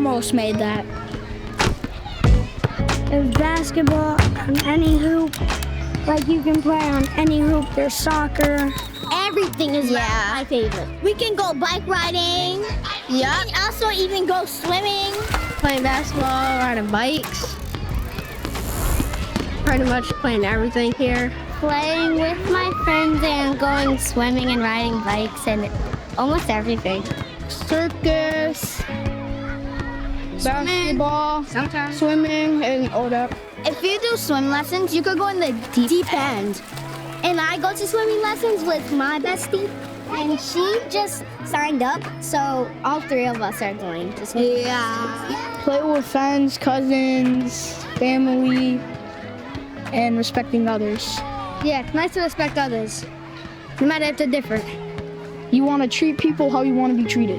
almost made that. There's basketball on any hoop. Like you can play on any hoop. There's soccer. Everything is my favorite. We can go bike riding. Yeah. We can also even go swimming. Playing basketball, riding bikes. Pretty much playing everything here. Playing with my friends and going swimming and riding bikes and almost everything. Circus, basketball, sometimes swimming, and all that. If you do swim lessons, you could go in the deep end. And I go to swimming lessons with my bestie, and she just signed up, so all three of us are going to swim. Yeah. Play with friends, cousins, family, and respecting others. Yeah, it's nice to respect others, no matter if they're different. You want to treat people how you want to be treated.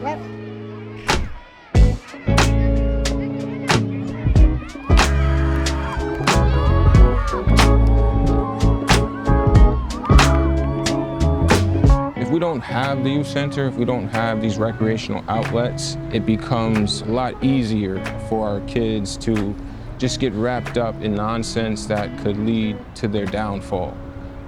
Yep. If we don't have the youth center, if we don't have these recreational outlets, it becomes a lot easier for our kids to just get wrapped up in nonsense that could lead to their downfall.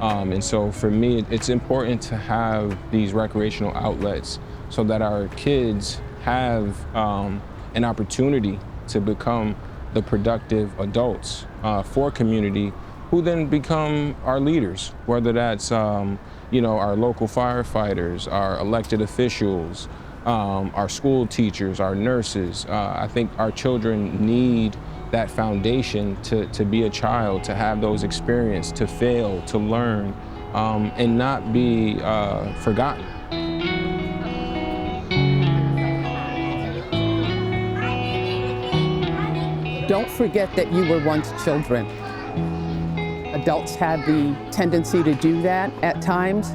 And so for me, it's important to have these recreational outlets so that our kids have an opportunity to become the productive adults for community who then become our leaders, whether that's our local firefighters, our elected officials, our school teachers, our nurses. I think our children need that foundation to be a child, to have those experiences, to fail, to learn, and not be forgotten. Don't forget that you were once children. Adults have the tendency to do that at times.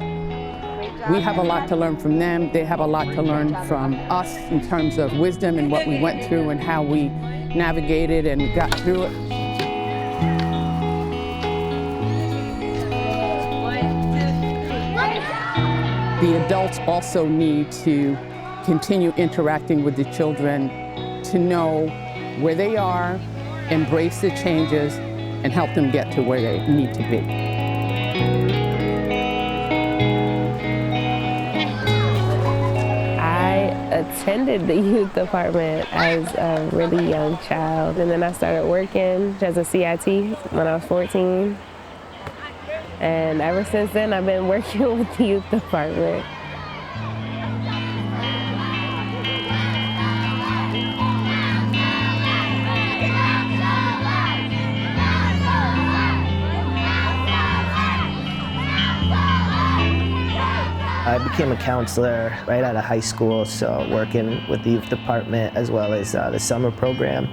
We have a lot to learn from them. They have a lot to learn from us in terms of wisdom and what we went through and how we navigated and got through it. The adults also need to continue interacting with the children to know where they are, embrace the changes, and help them get to where they need to be. Attended the youth department as a really young child, and then I started working as a CIT when I was 14. And ever since then, I've been working with the youth department. I became a counselor right out of high school, so working with the youth department as well as the summer program,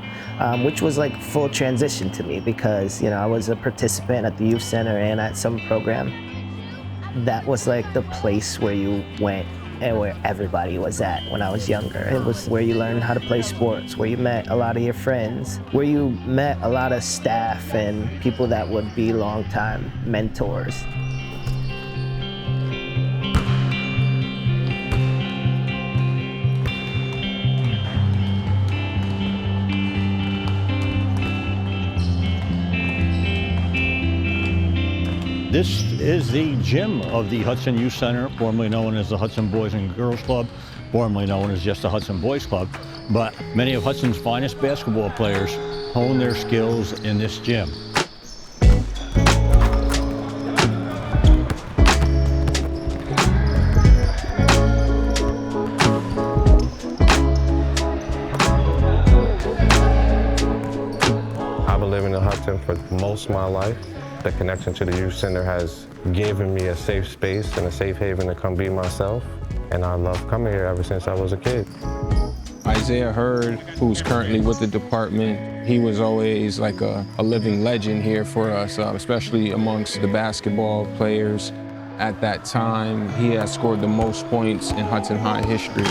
which was like full transition to me because, I was a participant at the youth center and at summer program. That was like the place where you went and where everybody was at when I was younger. It was where you learned how to play sports, where you met a lot of your friends, where you met a lot of staff and people that would be longtime mentors. This is the gym of the Hudson Youth Center, formerly known as the Hudson Boys and Girls Club, formerly known as just the Hudson Boys Club. But many of Hudson's finest basketball players hone their skills in this gym. I've been living in Hudson for most of my life. The connection to the youth center has given me a safe space and a safe haven to come be myself. And I love coming here ever since I was a kid. Isaiah Hurd, who's currently with the department, he was always like a living legend here for us, especially amongst the basketball players. At that time, he has scored the most points in Hudson High history.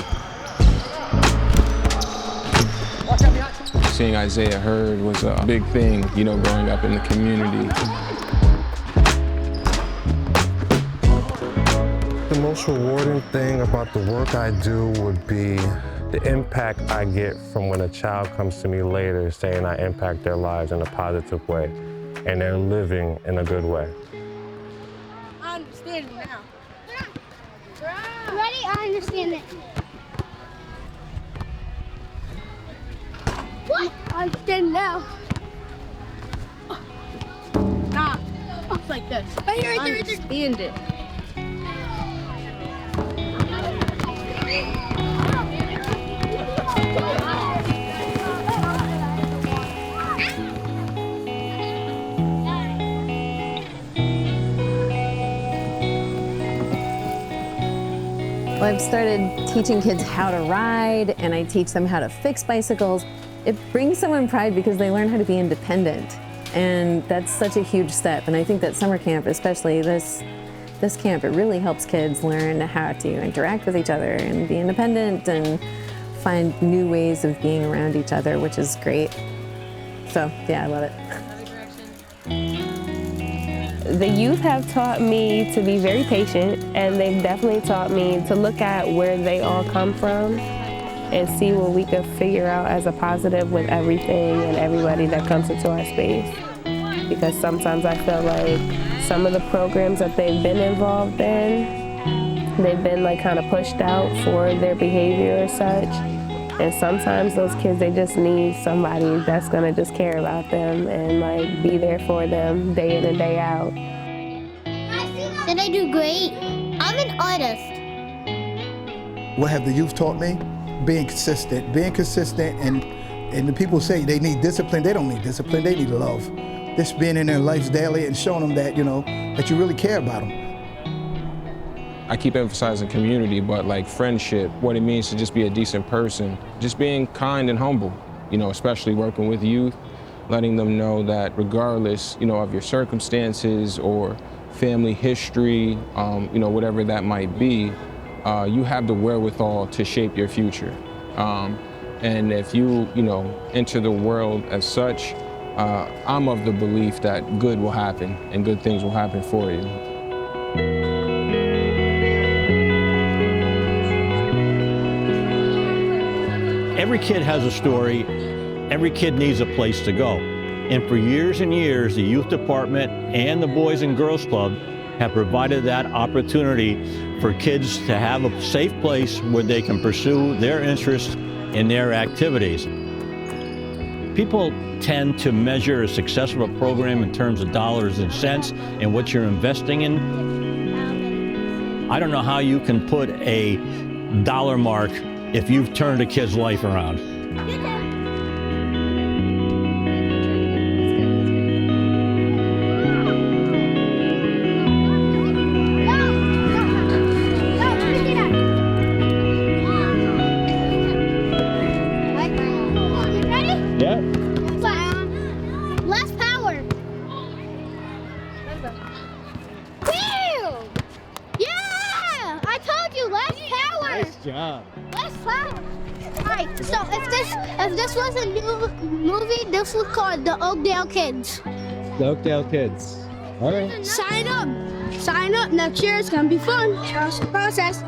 Seeing Isaiah Hurd was a big thing, growing up in the community. The most rewarding thing about the work I do would be the impact I get from when a child comes to me later saying I impact their lives in a positive way and they're living in a good way. I understand now. Ready? I understand it. What? I understand now. Nah, it's like this. Right here, right there, I right there. understand it. Well, I've started teaching kids how to ride, and I teach them how to fix bicycles. It brings someone pride because they learn how to be independent, and that's such a huge step. And I think that summer camp, especially this camp, it really helps kids learn how to interact with each other and be independent and find new ways of being around each other, which is great. So yeah, I love it. The youth have taught me to be very patient, and they've definitely taught me to look at where they all come from and see what we could figure out as a positive with everything and everybody that comes into our space. Because sometimes I feel like some of the programs that they've been involved in, they've been like kind of pushed out for their behavior or such. And sometimes those kids, they just need somebody that's gonna just care about them and like be there for them day in and day out. Did I do great? I'm an artist. What have the youth taught me? Being consistent. Being consistent, and the people say they need discipline. They don't need discipline, they need love. Just being in their lives daily and showing them that, you know, that you really care about them. I keep emphasizing community, but like friendship, what it means to just be a decent person, just being kind and humble, you know, especially working with youth, letting them know that regardless, you know, of your circumstances or family history, you know, whatever that might be, you have the wherewithal to shape your future. And if you know, enter the world as such, I'm of the belief that good will happen and good things will happen for you. Every kid has a story. Every kid needs a place to go. And for years and years, the Youth Department and the Boys and Girls Club have provided that opportunity for kids to have a safe place where they can pursue their interests and their activities. People tend to measure a success of a program in terms of dollars and cents and what you're investing in. I don't know how you can put a dollar mark if you've turned a kid's life around. Yeah. Less power. Whew! Yeah! I told you, less power. Nice job. Less power. Alright, so if this was a new movie, this was called The Oakdale Kids. The Oakdale Kids. All right. Sign up. Sign up. Next year it's gonna be fun. Trust the process.